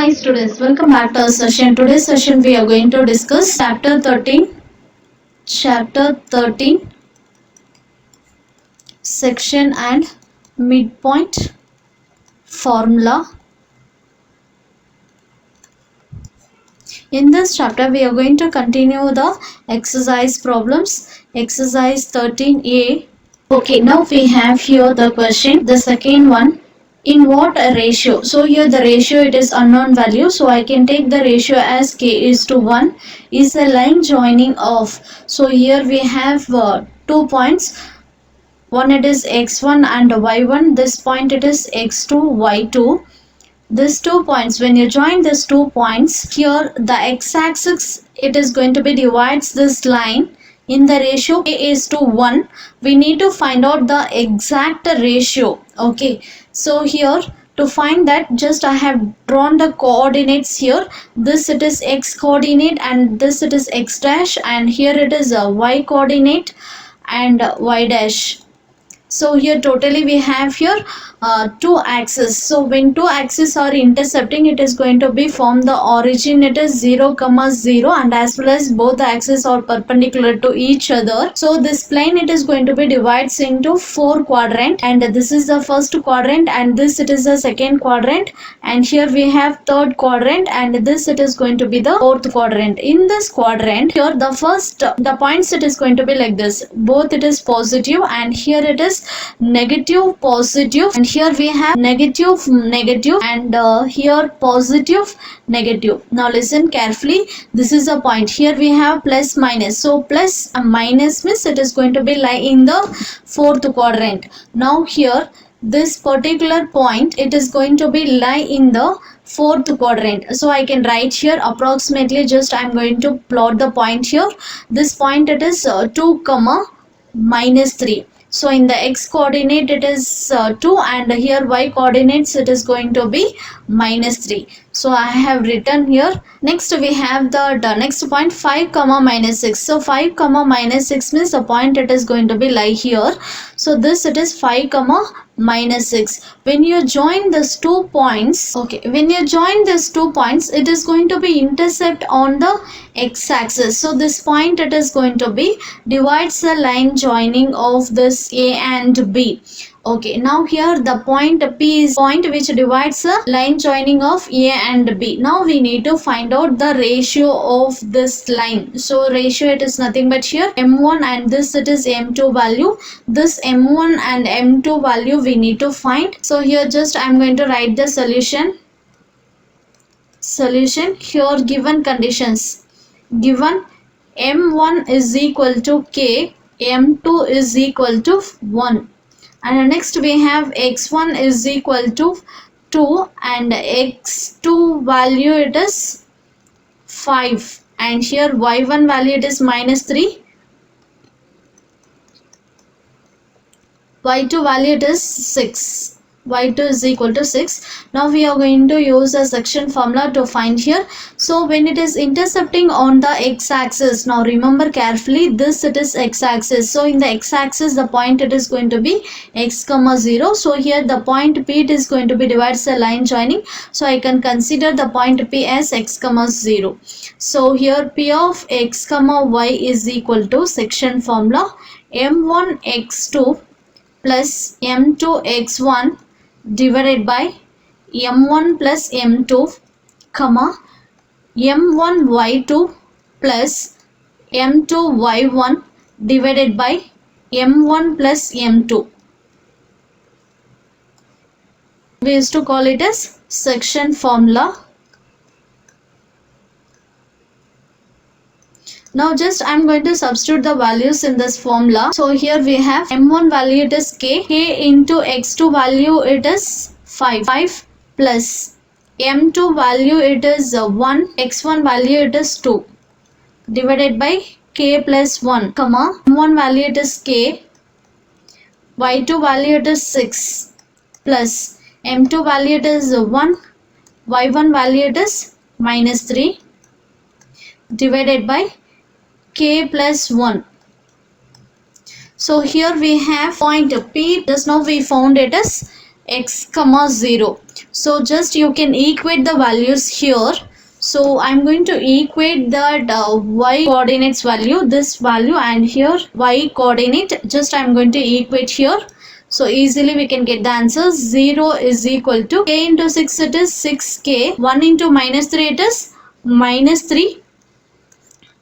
Hi students, welcome back to our session. Today's session we are going to discuss chapter 13, section and midpoint formula. In this chapter we are going to continue the exercise problems, exercise 13a. Okay, now we have here the question, the second one. In what a ratio? So here the ratio, it is unknown value, so I can take the ratio as k is to 1 is a line joining of. So here we have 2 points, one it is x1 and y1, this point it is x2 y2. These 2 points, when you join these 2 points, here the x-axis, it is going to be divides this line in the ratio k is to 1. We need to find out the exact ratio. Okay, so here to find that, just I have drawn the coordinates here. This it is x coordinate and this it is x dash, and here it is a y coordinate and y dash. So here totally we have here two axes. So when two axes are intercepting, it is going to be from the origin, it is 0, 0, and as well as both the axes are perpendicular to each other. So this plane, it is going to be divides into 4 quadrant, and this is the first quadrant, and this it is the second quadrant, and here we have third quadrant, and this it is going to be the fourth quadrant. In this quadrant, here the points, it is going to be like this, both it is positive, and here it is negative, positive, and here we have negative, negative, and here positive, negative. Now listen carefully, this is a point, here we have plus minus, so plus and minus means it is going to be lie in the fourth quadrant. Now here this particular point, it is going to be lie in the fourth quadrant. So I can write here approximately, just I am going to plot the point here. This point, it is 2 comma minus 3. So in the x coordinate, it is 2, and here y coordinates, it is going to be minus 3. So I have written here. Next we have the next point, 5 comma minus 6. So 5 comma minus 6 means the point, it is going to be lie here. So this it is 5 comma minus 6. When you join these 2 points, okay, when you join these 2 points, it is going to be intercept on the x-axis. So this point, it is going to be divides the line joining of this A and B. Okay, now here the point P is point which divides the line joining of A and B. Now we need to find out the ratio of this line. So ratio, it is nothing but here M1 and this it is M2 value. This M1 and M2 value we need to find. So here just I am going to write the solution. Solution, here given conditions. Given M1 is equal to K, M2 is equal to 1. And next we have x1 is equal to 2 and x2 value, it is 5, and here y1 value, it is minus 3, y2 value, it is 6. y2 is equal to 6. Now we are going to use a section formula to find here. So when it is intercepting on the x-axis, now remember carefully, this it is x-axis. So in the x-axis, the point, it is going to be x comma 0. So here the point P, it is going to be divides the line joining. So I can consider the point P as x comma 0. So here P of x comma y is equal to section formula m1 x2 plus m2 x1 divided by m1 plus m2 comma m1 y2 plus m2 y1 divided by m1 plus m2. We used to call it as section formula. Now just I am going to substitute the values in this formula. So here we have m1 value, it is k into x2 value, it is 5 plus m2 value, it is 1, x1 value, it is 2 divided by k plus 1 comma m1 value, it is k, y2 value, it is 6 plus m2 value, it is 1, y1 value, it is minus 3 divided by k plus 1. So here we have point P, just now we found it as x comma 0. So just you can equate the values here. So I'm going to equate that y coordinates value, this value, and here y coordinate, just I'm going to equate here. So easily we can get the answer. 0 is equal to k into 6, it is 6k. 1 into minus 3, it is minus 3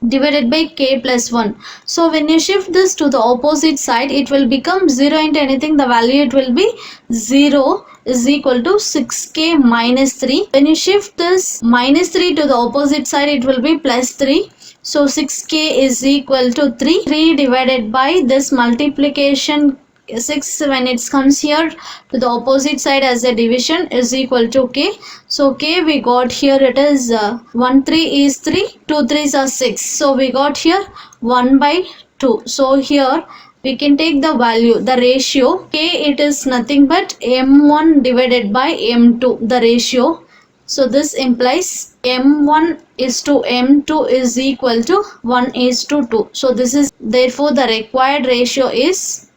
divided by k plus 1. So when you shift this to the opposite side, it will become 0 into anything, the value it will be 0 is equal to 6k minus 3. When you shift this minus 3 to the opposite side, it will be plus 3. So 6k is equal to 3. 3 divided by this multiplication 6, when it comes here to the opposite side as a division, is equal to k. So k we got here, it is 1 3 is 3, 2 3s are 6. So we got here 1 by 2. So here we can take the value, the ratio k, it is nothing but m1 divided by m2, the ratio. So this implies m1 is to m2 is equal to 1 is to 2. So this is, therefore the required ratio is,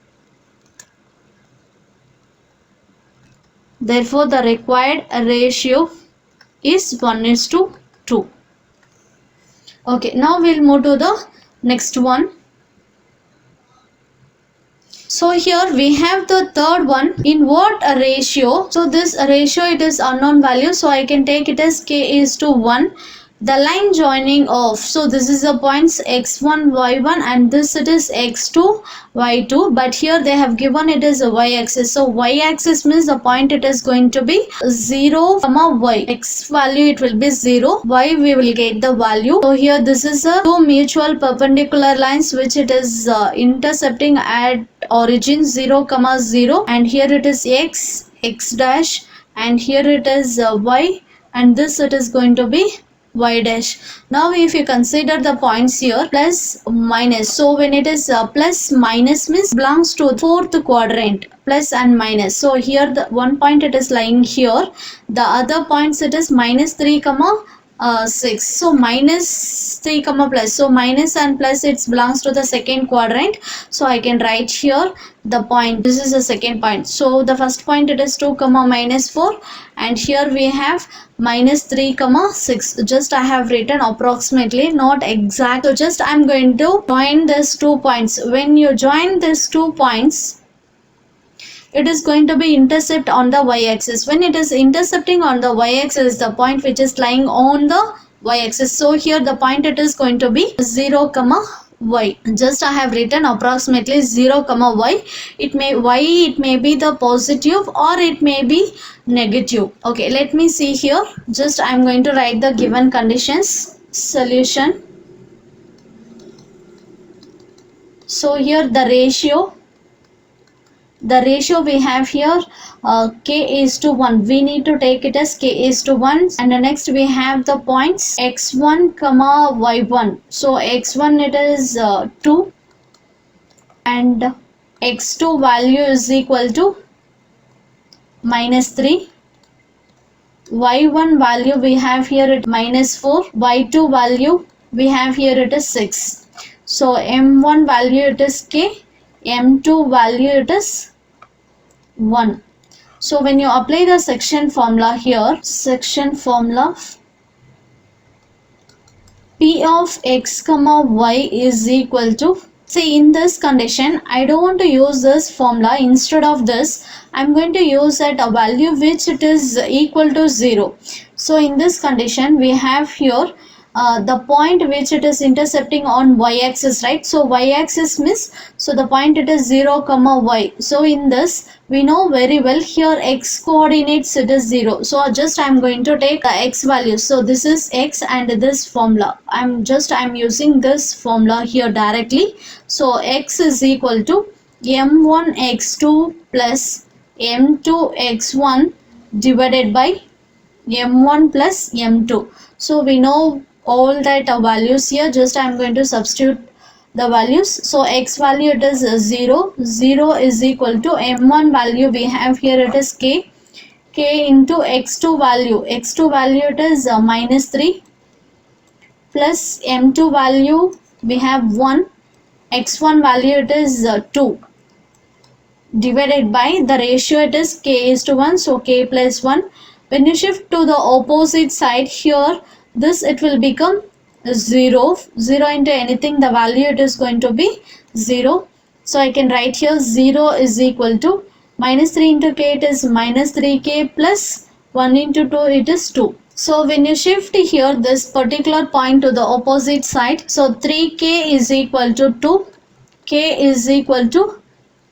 therefore the required ratio is 1 is to 2. Okay, now we'll move to the next one. So here we have the third one. In what a ratio? So this ratio, it is unknown value, so I can take it as k is to 1. The line joining of, so this is the points x1 y1 and this it is x2 y2, but here they have given it as a y-axis. So y-axis means the point it is going to be 0 comma y. X value it will be 0, y we will get the value. So here this is a two mutual perpendicular lines which it is intercepting at origin 0 comma 0, and here it is x dash, and here it is y, and this it is going to be y dash. Now if you consider the points here, plus minus, so when it is plus minus means belongs to fourth quadrant, plus and minus. So here the one point it is lying here, the other points it is minus 3 comma 6. So minus 3 comma plus, so minus and plus it belongs to the second quadrant. So I can write here the point, this is the second point. So the first point it is 2 comma minus 4, and here we have minus 3 comma 6. Just I have written approximately, not exact. So just I am going to join these 2 points. When you join these 2 points, it is going to be intercept on the y-axis. When it is intercepting on the y-axis, the point which is lying on the y-axis, so here the point it is going to be 0 comma y. Just I have written approximately 0 comma y. It may be the positive or it may be negative. Okay, let me see here. Just I am going to write the given conditions. Solution. So here the ratio we have here, k is to 1, we need to take it as k is to 1, and the next we have the points x1 comma y1. So x1 it is 2, and x2 value is equal to minus 3, y1 value we have here at minus 4, y2 value we have here it is 6. So m1 value it is k, m2 value it is 1. So when you apply the section formula here, section formula, p of x comma y is equal to, see in this condition I don't want to use this formula. Instead of this I'm going to use at a value which it is equal to 0. So in this condition we have here the point which it is intercepting on y-axis, right? So y-axis means, so the point it is 0 comma y. So in this we know very well here x coordinates it is 0. So just I am going to take the x value. So this is x and this formula. I'm using this formula here directly. So x is equal to m1 x2 plus m2 x1 divided by m1 plus m2. So we know all that values here. Just I am going to substitute the values. So x value it is 0. 0 is equal to m1 value we have here it is k. K into x2 value. x2 value it is minus 3 plus m2 value we have 1. x1 value it is 2. divided by the ratio, it is k is to 1, so k plus 1. When you shift to the opposite side here, this it will become 0. 0 into anything, the value it is going to be 0. So I can write here 0 is equal to minus 3 into k, it is minus 3k, plus 1 into 2, it is 2. So when you shift here this particular point to the opposite side, so 3k is equal to 2, k is equal to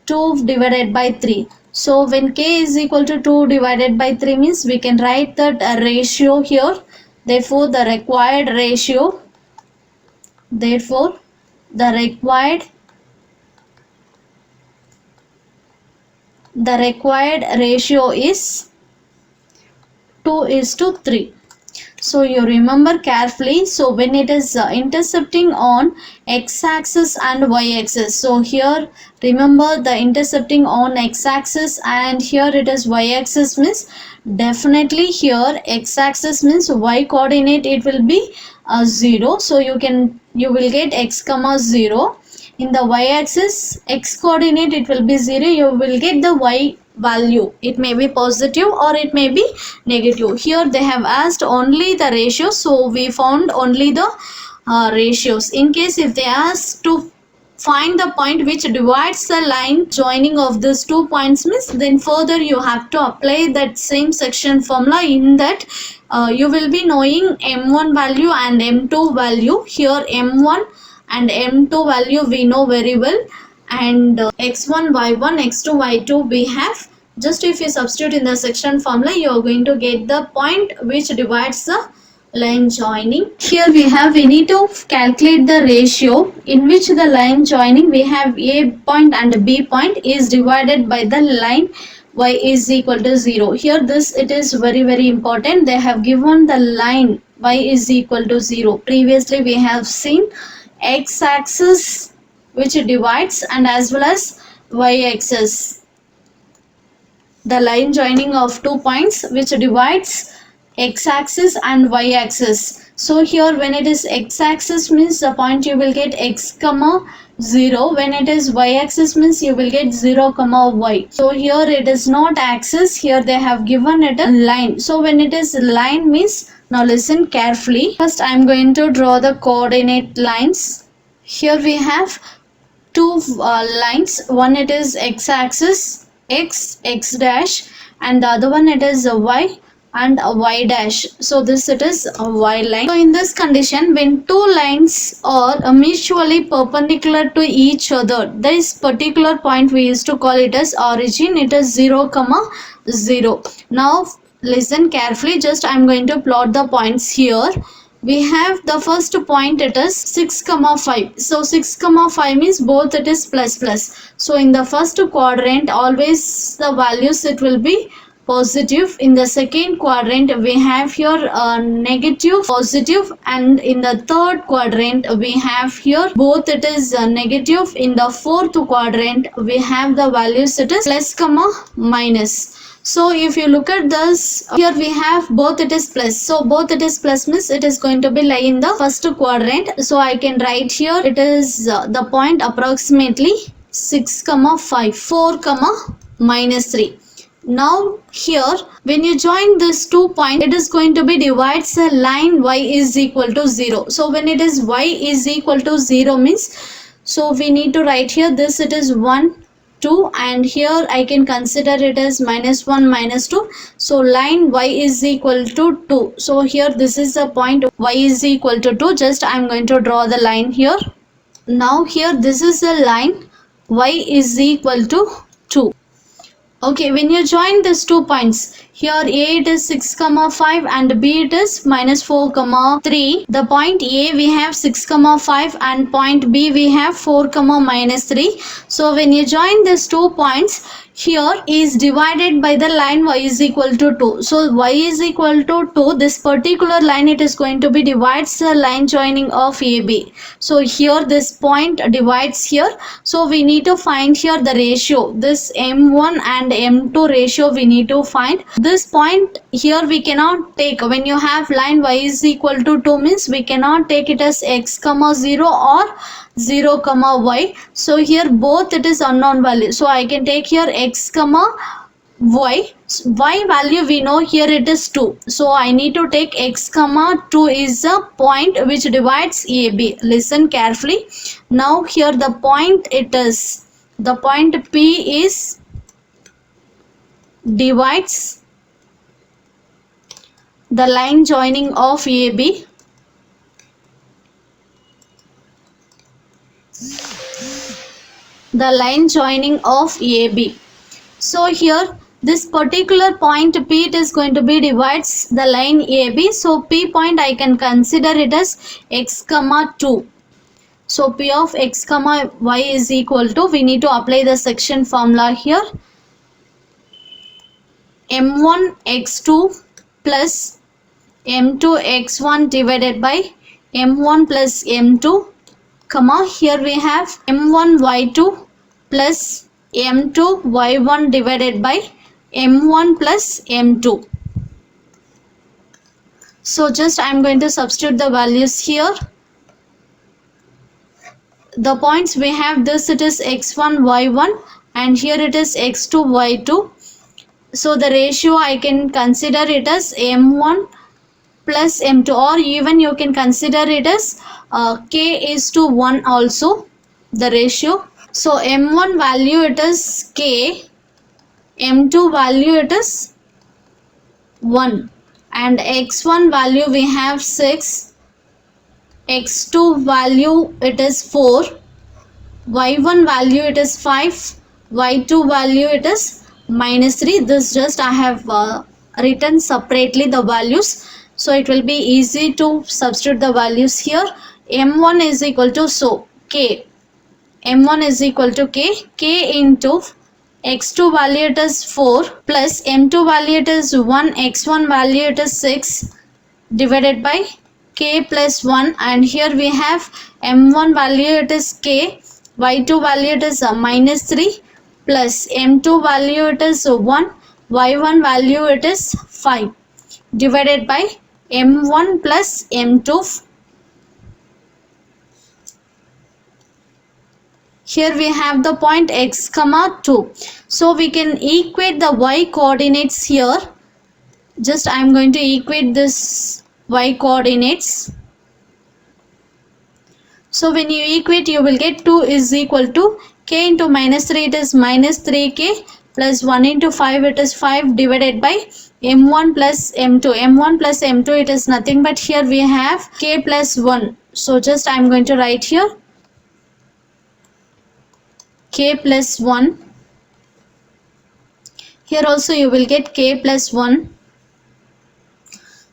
2 divided by 3. So when k is equal to 2 divided by 3 means we can write that ratio here. Therefore the required ratio, therefore the required ratio is 2:3. So you remember carefully. So when it is intercepting on x-axis and y-axis, so here remember the intercepting on x-axis and here it is y-axis, means definitely here x-axis means y coordinate, it will be 0. So you will get x comma 0. In the y-axis x coordinate it will be 0. You will get the y value, it may be positive or it may be negative. Here they have asked only the ratio, so we found only the ratios. In case if they ask to find the point which divides the line joining of these 2 points means, then further you have to apply that same section formula. In that you will be knowing m1 value and m2 value. Here m1 and m2 value we know very well, and x1 y1 x2 y2 we have. Just if you substitute in the section formula, you are going to get the point which divides the line joining. Here we need to calculate the ratio in which the line joining we have a point and b point is divided by the line y is equal to 0. Here this it is very important. They have given the line y is equal to 0. Previously we have seen x-axis which divides and as well as y-axis, the line joining of 2 points which divides x-axis and y-axis. So here when it is x-axis means the point you will get x comma 0. When it is y-axis means you will get 0 comma y. So here it is not axis, here they have given it a line. So when it is line means, now listen carefully. First I am going to draw the coordinate lines. Here we have two lines. One it is x-axis, x dash, and the other one it is y and y dash. So this it is a y line. So in this condition, when two lines are mutually perpendicular to each other, this particular point we used to call it as origin. It is 0 comma 0. Now listen carefully. Just I am going to plot the points here. We have the first point, it is 6 comma 5. So 6 comma 5 means both it is plus plus. So in the first quadrant always the values it will be positive. In the second quadrant we have here negative, positive, and in the third quadrant we have here both it is negative. In the fourth quadrant we have the values it is plus comma minus. So if you look at this, here we have both it is plus. So both it is plus means it is going to be lie in the first quadrant. So I can write here it is the point approximately 6 comma 5, 4 comma minus 3. Now here when you join this 2 points, it is going to be divides the line y is equal to 0. So when it is y is equal to 0 means, so we need to write here this it is 1, 2, and here I can consider it as minus 1, minus 2. So line y is equal to 2. So here this is the point y is equal to 2. Just I am going to draw the line here. Now here this is the line y is equal to 2. Okay, when you join these 2 points, here A it is 6 comma 5 and B it is minus 4 comma 3. The point A we have 6 comma 5 and point B we have 4 comma minus 3. So when you join these 2 points, here is divided by the line y is equal to 2. So y is equal to 2. This particular line it is going to be divides the line joining of AB. So here this point divides here. So we need to find here the ratio. This M1 and M2 ratio we need to find. This point here we cannot take, when you have line y is equal to 2 means we cannot take it as x comma 0 or 0 comma y. So here both it is unknown value, so I can take here x comma y. Value we know, here it is 2, so I need to take x comma 2 is a point which divides AB. Listen carefully. Now here the point, it is the point P is divides the line joining of AB. The line joining of AB. So here this particular point P, it is going to be divides the line AB. So P point I can consider it as x comma 2. So P of x comma y is equal to, we need to apply the section formula here, m1 x2 plus m2 x1 divided by m1 plus m2, comma here we have m1 y2 plus m2 y1 divided by m1 plus m2. So just I am going to substitute the values here. The points we have this, it is x1 y1 and here it is x2 y2. So the ratio I can consider it as m1 plus m2, or even you can consider it as k is to 1 also, the ratio. So m1 value it is k, m2 value it is 1, and x1 value we have 6, x2 value it is 4, y1 value it is 5, y2 value it is -3. This just I have written separately the values, so it will be easy to substitute the values here. m1 is equal to, so k, m1 is equal to k into x2 value it is 4 plus m2 value it is 1, x1 value it is 6 divided by k plus 1, and here we have m1 value it is k, y2 value it is -3 plus m2 value it is 1, y1 value it is 5 divided by m1 plus m2. Here we have the point x comma 2. So we can equate the y coordinates here. Just I am going to equate this y coordinates. So when you equate, you will get 2 is equal to k into -3, it is -3k plus 1 into 5, it is 5 divided by m1 plus m2. m1 plus m2 it is nothing but here we have k plus 1. So just I am going to write here k plus 1. Here also you will get k plus 1.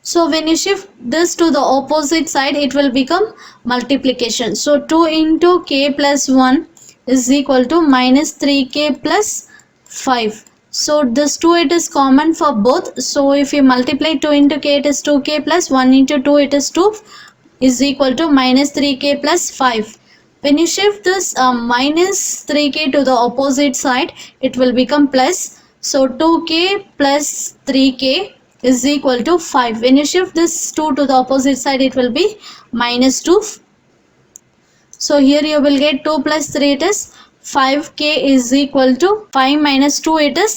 So when you shift this to the opposite side, it will become multiplication. So 2 into k plus 1 is equal to -3k plus 5. So this 2 it is common for both. So if you multiply 2 into k, it is 2k plus 1 into 2, it is 2 is equal to -3k plus 5. When you shift this -3k to the opposite side, it will become plus. So 2k plus 3k is equal to 5. When you shift this 2 to the opposite side, it will be -2. So here you will get 2 plus 3, it is 5k is equal to 5 minus 2, it is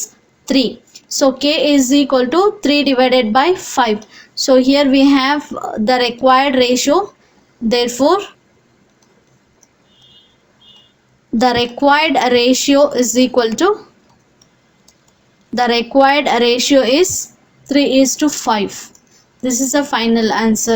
3. So k is equal to 3 divided by 5. So here we have the required ratio. Therefore, the required ratio is equal to, the required ratio is 3:5. This is the final answer.